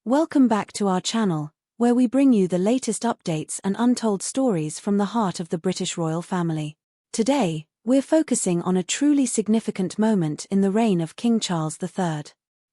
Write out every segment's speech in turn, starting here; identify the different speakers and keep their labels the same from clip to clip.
Speaker 1: Welcome back to our channel, where we bring you the latest updates and untold stories from the heart of the British royal family. Today, we're focusing on a truly significant moment in the reign of King Charles III.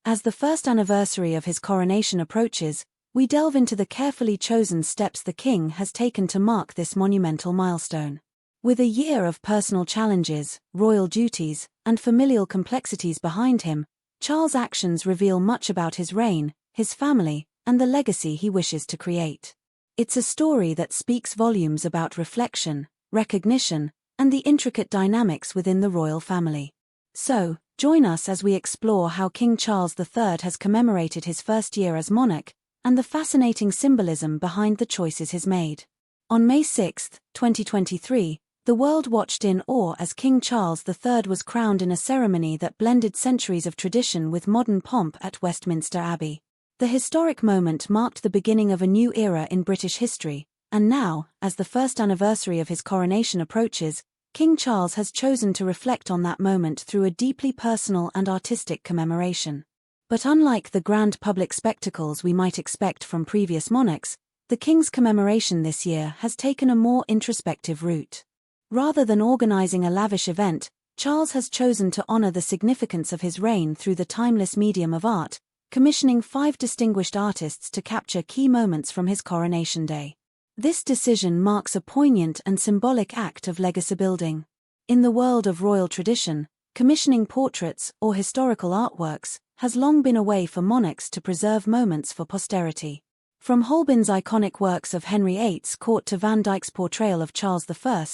Speaker 1: As the first anniversary of his coronation approaches, we delve into the carefully chosen steps the king has taken to mark this monumental milestone. With a year of personal challenges, royal duties, and familial complexities behind him, Charles' actions reveal much about his reign, his family, and the legacy he wishes to create. It's a story that speaks volumes about reflection, recognition, and the intricate dynamics within the royal family. So, join us as we explore how King Charles III has commemorated his first year as monarch, and the fascinating symbolism behind the choices he's made. On May 6, 2023, the world watched in awe as King Charles III was crowned in a ceremony that blended centuries of tradition with modern pomp at Westminster Abbey. The historic moment marked the beginning of a new era in British history, and now, as the first anniversary of his coronation approaches, King Charles has chosen to reflect on that moment through a deeply personal and artistic commemoration. But unlike the grand public spectacles we might expect from previous monarchs, the king's commemoration this year has taken a more introspective route. Rather than organizing a lavish event, Charles has chosen to honor the significance of his reign through the timeless medium of art, commissioning 5 distinguished artists to capture key moments from his coronation day. This decision marks a poignant and symbolic act of legacy building. In the world of royal tradition, commissioning portraits or historical artworks has long been a way for monarchs to preserve moments for posterity. From Holbein's iconic works of Henry VIII's court to Van Dyck's portrayal of Charles I,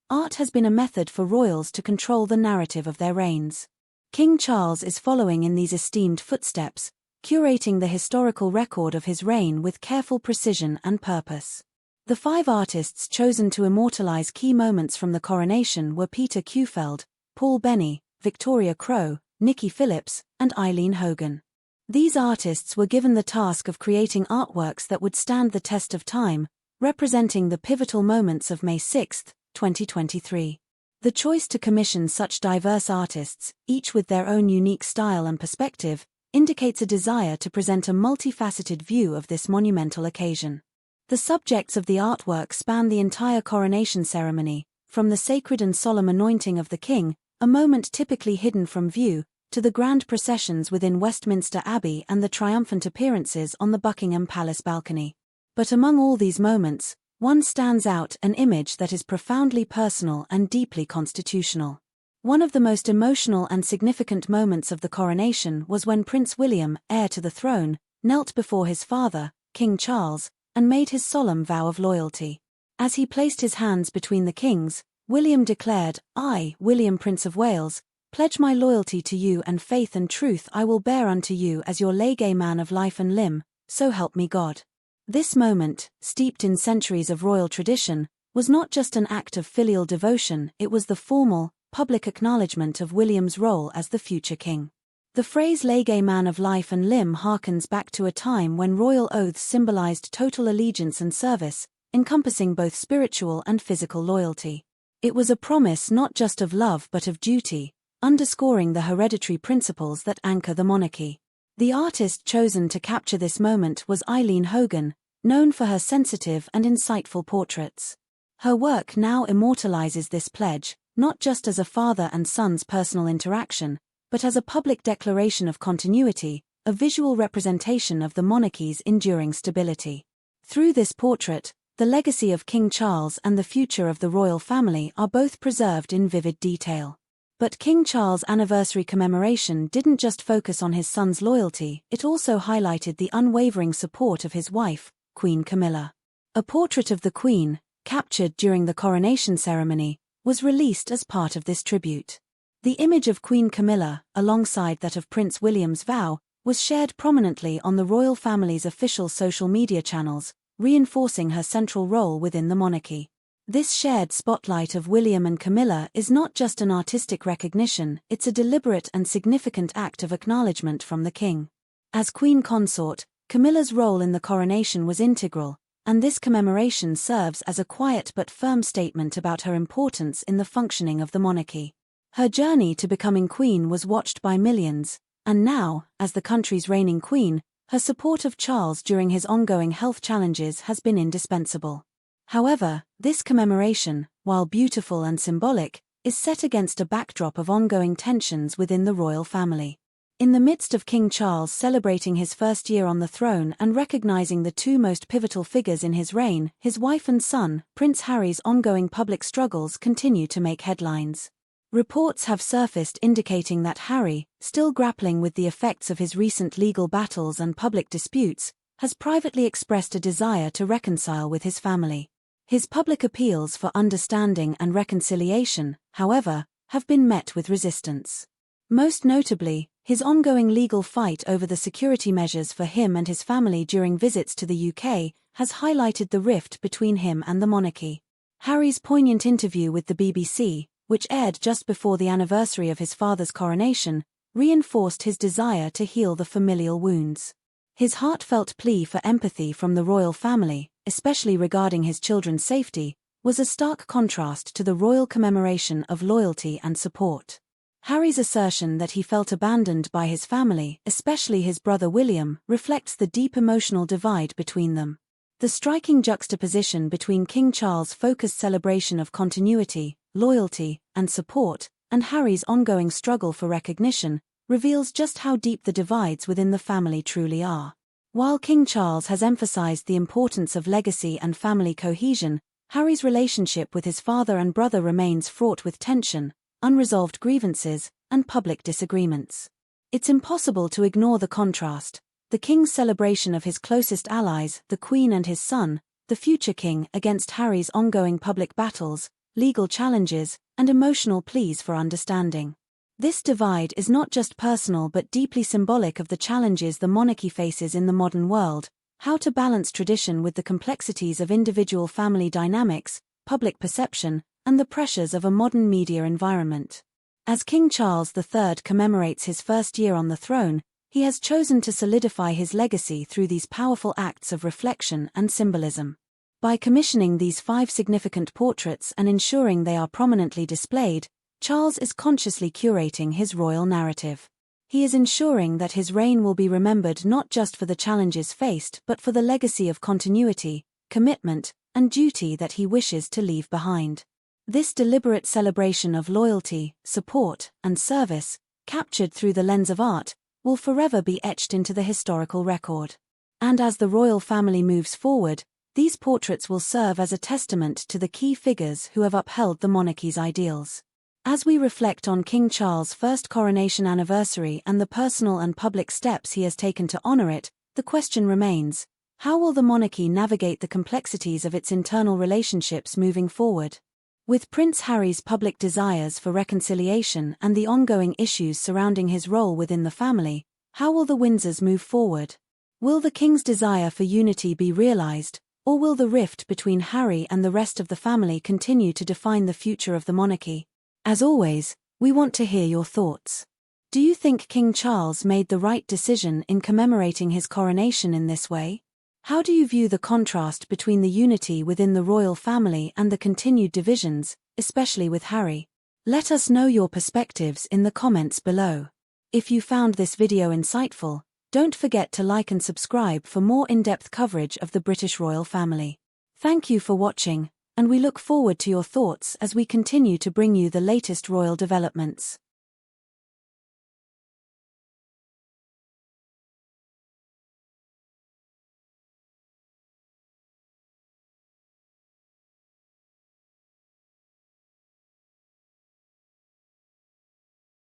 Speaker 1: art has been a method for royals to control the narrative of their reigns. King Charles is following in these esteemed footsteps, curating the historical record of his reign with careful precision and purpose. The 5 artists chosen to immortalize key moments from the coronation were Peter Kufeld, Paul Benny, Victoria Crowe, Nikki Phillips, and Eileen Hogan. These artists were given the task of creating artworks that would stand the test of time, representing the pivotal moments of May 6, 2023. The choice to commission such diverse artists, each with their own unique style and perspective, indicates a desire to present a multifaceted view of this monumental occasion. The subjects of the artwork span the entire coronation ceremony, from the sacred and solemn anointing of the king, a moment typically hidden from view, to the grand processions within Westminster Abbey and the triumphant appearances on the Buckingham Palace balcony. But among all these moments, one stands out: an image that is profoundly personal and deeply constitutional. One of the most emotional and significant moments of the coronation was when Prince William, heir to the throne, knelt before his father, King Charles, and made his solemn vow of loyalty. As he placed his hands between the king's, William declared, "I, William Prince of Wales, pledge my loyalty to you and faith and truth I will bear unto you as your legat man of life and limb, so help me God." This moment, steeped in centuries of royal tradition, was not just an act of filial devotion, it was the formal, public acknowledgement of William's role as the future king. The phrase legat man of life and limb harkens back to a time when royal oaths symbolized total allegiance and service, encompassing both spiritual and physical loyalty. It was a promise not just of love but of duty, underscoring the hereditary principles that anchor the monarchy. The artist chosen to capture this moment was Eileen Hogan, known for her sensitive and insightful portraits. Her work now immortalizes this pledge, not just as a father and son's personal interaction, but as a public declaration of continuity, a visual representation of the monarchy's enduring stability. Through this portrait, the legacy of King Charles and the future of the royal family are both preserved in vivid detail. But King Charles' anniversary commemoration didn't just focus on his son's loyalty, it also highlighted the unwavering support of his wife, Queen Camilla. A portrait of the Queen, captured during the coronation ceremony, was released as part of this tribute. The image of Queen Camilla, alongside that of Prince William's vow, was shared prominently on the royal family's official social media channels, reinforcing her central role within the monarchy. This shared spotlight of William and Camilla is not just an artistic recognition, it's a deliberate and significant act of acknowledgement from the king. As Queen Consort, Camilla's role in the coronation was integral, and this commemoration serves as a quiet but firm statement about her importance in the functioning of the monarchy. Her journey to becoming queen was watched by millions, and now, as the country's reigning queen, Her support of Charles during his ongoing health challenges has been indispensable. However, this commemoration, while beautiful and symbolic, is set against a backdrop of ongoing tensions within the royal family. In the midst of King Charles celebrating his first year on the throne and recognizing the two most pivotal figures in his reign, his wife and son, Prince Harry's ongoing public struggles continue to make headlines. Reports have surfaced indicating that Harry, still grappling with the effects of his recent legal battles and public disputes, has privately expressed a desire to reconcile with his family. His public appeals for understanding and reconciliation, however, have been met with resistance. Most notably, his ongoing legal fight over the security measures for him and his family during visits to the UK has highlighted the rift between him and the monarchy. Harry's poignant interview with the BBC, which aired just before the anniversary of his father's coronation, reinforced his desire to heal the familial wounds. His heartfelt plea for empathy from the royal family, especially regarding his children's safety, was a stark contrast to the royal commemoration of loyalty and support. Harry's assertion that he felt abandoned by his family, especially his brother William, reflects the deep emotional divide between them. The striking juxtaposition between King Charles' focused celebration of continuity, loyalty, and support, and Harry's ongoing struggle for recognition, reveals just how deep the divides within the family truly are. While King Charles has emphasized the importance of legacy and family cohesion, Harry's relationship with his father and brother remains fraught with tension, unresolved grievances, and public disagreements. It's impossible to ignore the contrast. The king's celebration of his closest allies, the Queen and his son, the future king, against Harry's ongoing public battles, legal challenges, and emotional pleas for understanding. This divide is not just personal but deeply symbolic of the challenges the monarchy faces in the modern world: how to balance tradition with the complexities of individual family dynamics, public perception, and the pressures of a modern media environment. As King Charles III commemorates his first year on the throne, he has chosen to solidify his legacy through these powerful acts of reflection and symbolism. By commissioning these 5 significant portraits and ensuring they are prominently displayed, Charles is consciously curating his royal narrative. He is ensuring that his reign will be remembered not just for the challenges faced but for the legacy of continuity, commitment, and duty that he wishes to leave behind. This deliberate celebration of loyalty, support, and service, captured through the lens of art, will forever be etched into the historical record. And as the royal family moves forward, these portraits will serve as a testament to the key figures who have upheld the monarchy's ideals. As we reflect on King Charles' first coronation anniversary and the personal and public steps he has taken to honor it, the question remains: how will the monarchy navigate the complexities of its internal relationships moving forward? With Prince Harry's public desires for reconciliation and the ongoing issues surrounding his role within the family, how will the Windsors move forward? Will the king's desire for unity be realized, or will the rift between Harry and the rest of the family continue to define the future of the monarchy? As always, we want to hear your thoughts. Do you think King Charles made the right decision in commemorating his coronation in this way? How do you view the contrast between the unity within the royal family and the continued divisions, especially with Harry? Let us know your perspectives in the comments below. If you found this video insightful, don't forget to like and subscribe for more in-depth coverage of the British royal family. Thank you for watching, and we look forward to your thoughts as we continue to bring you the latest royal developments.